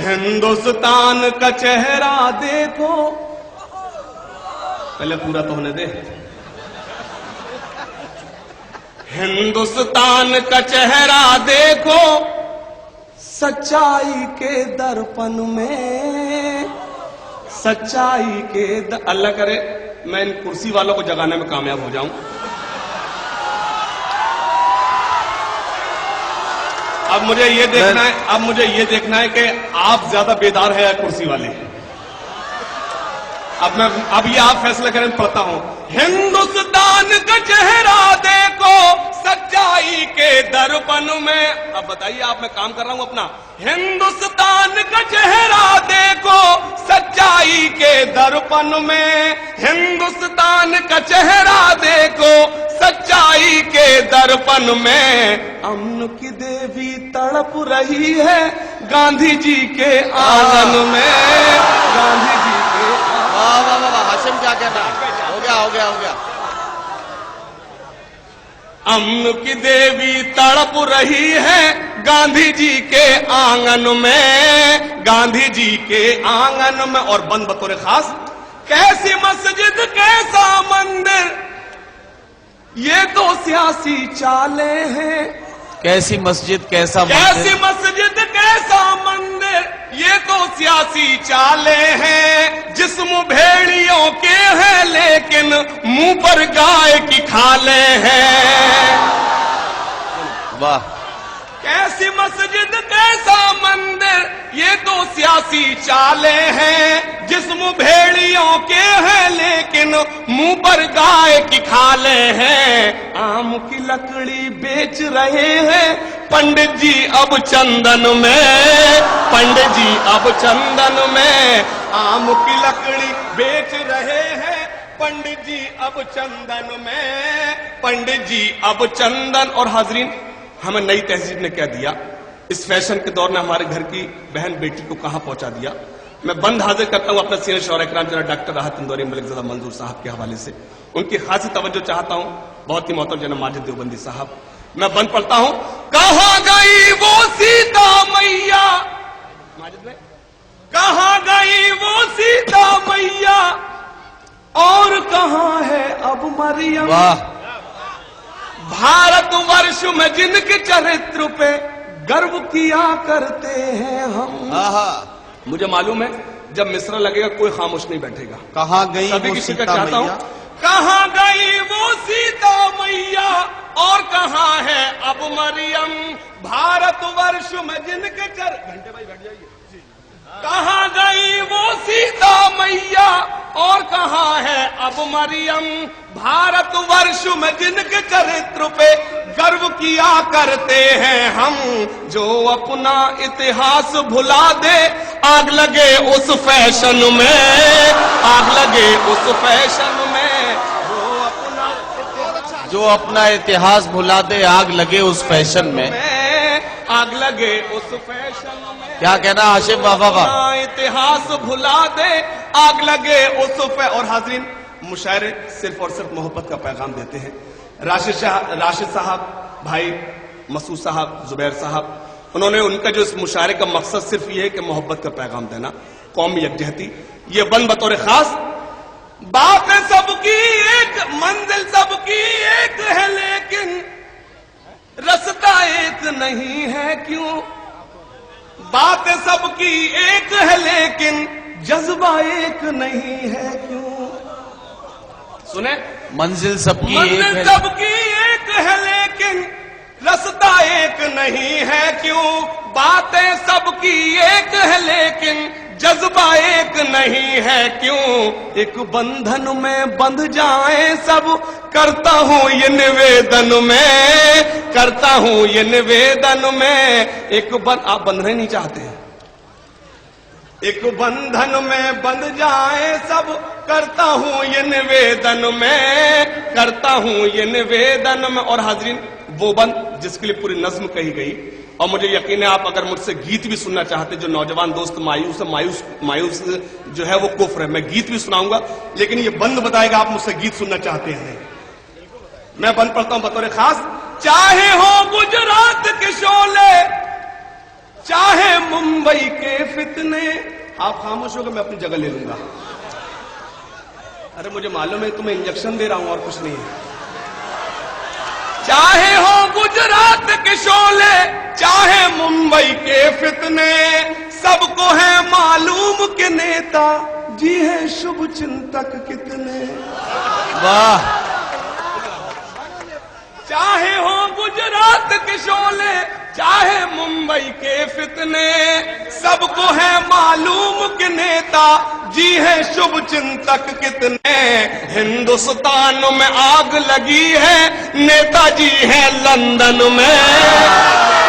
हिंदुस्तान का चेहरा देखो, पहले पूरा तो होने दे। हिंदुस्तान का चेहरा देखो, सच्चाई के दर्पण में, सच्चाई के अल्लाह करे मैं इन कुर्सी वालों को जगाने में कामयाब हो जाऊं। अब मुझे ये देखना है कि आप ज्यादा बेदार है या कुर्सी वाले। अब ये आप फैसला करें, पढ़ता हूं। हिंदुस्तान का चेहरा देखो, सच्चाई के दर्पण में। अब बताइए आप, मैं काम कर रहा हूं अपना। हिंदुस्तान का चेहरा देखो, सच्चाई के दर्पण में। हिंदुस्तान का चेहरा देखो, सच्चाई के दर्पण में। अमन की देवी तड़प रही है गांधी जी के आंगन में, गांधी जी के। वाह वाह वाह, हाशिम क्या कहना, हो गया हो गया हो गया। अमन की देवी तड़प रही है गांधी जी के आंगन में, गांधी जी के आंगन में। और बंद बतौर खास, कैसी मस्जिद कैसा मंदिर, ये तो सियासी चाले हैं। कैसी मस्जिद कैसा मंदिर, कैसी मस्जिद कैसा मंदिर, ये तो सियासी चाले हैं। जिस्म भेड़ियों के हैं लेकिन मुंह पर गाय की खाले हैं। वाह। कैसी मस्जिद कैसा मंदिर, ये तो सियासी चाले हैं। जिस्म भेड़ियों के हैं लेकिन मुंह पर गाय की खाले हैं। आम की लकड़ी बेच रहे हैं पंडित जी अब चंदन में, पंडित जी अब चंदन में। आम की लकड़ी बेच रहे हैं पंडित जी अब चंदन में, पंडित जी अब चंदन। और हाजरीन, हमें नई तहजीब ने क्या दिया, इस फैशन के दौर ने हमारे घर की बहन बेटी को कहां पहुंचा दिया। मैं बंद हाजिर करता हूं अपने सीनियर शौहरा इकराम जनाब डॉक्टर राहत इंदौरी मलिकज़ादा मंजूर साहब के हवाले से। उनकी खासी तवज्जो चाहता हूं, बहुत ही मोहतरम जनाब माजिद देवबंदी साहब। मैं बंद पढ़ता हूं। कहां गई वो सीता मैया, माजिद में, कहां गई वो सीता मैया, और कहां है अब मरियम। वाह। भारतवर्ष में जिनके चरित्र पे गर्व किया करते हैं हम। मुझे मालूम है जब मिसरा लगेगा कोई खामोश नहीं बैठेगा। कहां गई सभी वो की शिकत सीता चाहता हूं। मैया, कहां गई वो सीता मैया, और कहां है अब मरियम। भारतवर्ष में जिनके घंटे भाई बैठ जाइए। कहां गई वो सीता मैया, और कहां है अब मरियम। भारतवर्ष में जिनके चरित्र पे गर्व किया करते हैं हम। जो अपना इतिहास भुला दे, आग लगे उस फैशन में, आग लगे उस फैशन में। जो अपना इतिहास भुला दे, आग लगे उस फैशन में, आग लगे उस फैशन में। क्या कहना हाशिम बाबा का, इतिहास भुला दे, आग लगे उस और हाजरीन, मुशायरे सिर्फ और सिर्फ मोहब्बत का पैगाम देते हैं। राशिद साहब, भाई मसूद साहब, जुबैर साहब, उन्होंने उनका जो इस मुशायरे का मकसद सिर्फ ये है कि मोहब्बत का पैगाम देना, कौमी यकजहती। ये बंद बतौर खास, बात सबकी एक, मंजिल सबकी एक है लेकिन रास्ता एक नहीं है क्यों। बात सबकी एक है लेकिन जज्बा एक नहीं है क्यों। सुने, मंजिल सबकी एक है लेकिन रास्ता एक नहीं है क्यों। बातें सबकी एक है लेकिन जज्बा एक नहीं है क्यों। एक बंधन में बंध जाए सब, करता हूं ये निवेदन में, करता हूं ये निवेदन में। आप बंधने नहीं चाहते, एक बंधन में बंध जाए सब, करता हूं ये निवेदन में, करता हूं ये निवेदन में। और हाजरीन, वो बंद जिसके लिए पूरी नज्म कही गई, और मुझे यकीन है आप अगर मुझसे गीत भी सुनना चाहते, जो नौजवान दोस्त मायूस जो है वो कुफ्र है, मैं गीत भी सुनाऊंगा, लेकिन ये बंद बताएगा आप मुझसे गीत सुनना चाहते हैं। मैं बंद पढ़ता हूं बतौर खास। चाहे हो गुजरात के शोले, चाहे मुंबई के के फितने। आप खामोश हो गए, मैं अपनी जगह ले लूंगा। अरे मुझे मालूम है तुम्हें इंजेक्शन दे रहा हूं और कुछ नहीं है। चाहे हो गुजरात के शोले, चाहे मुंबई के फितने, सबको है मालूम कि नेता जी है शुभ चिंतक कितने। वाह, चाहे हो गुजरात के शोले, चाहे मुंबई के फितने, सबको है मालूम कि नेता जी है शुभ चिंतक कितने। हिंदुस्तान में आग लगी है, नेताजी है लंदन में।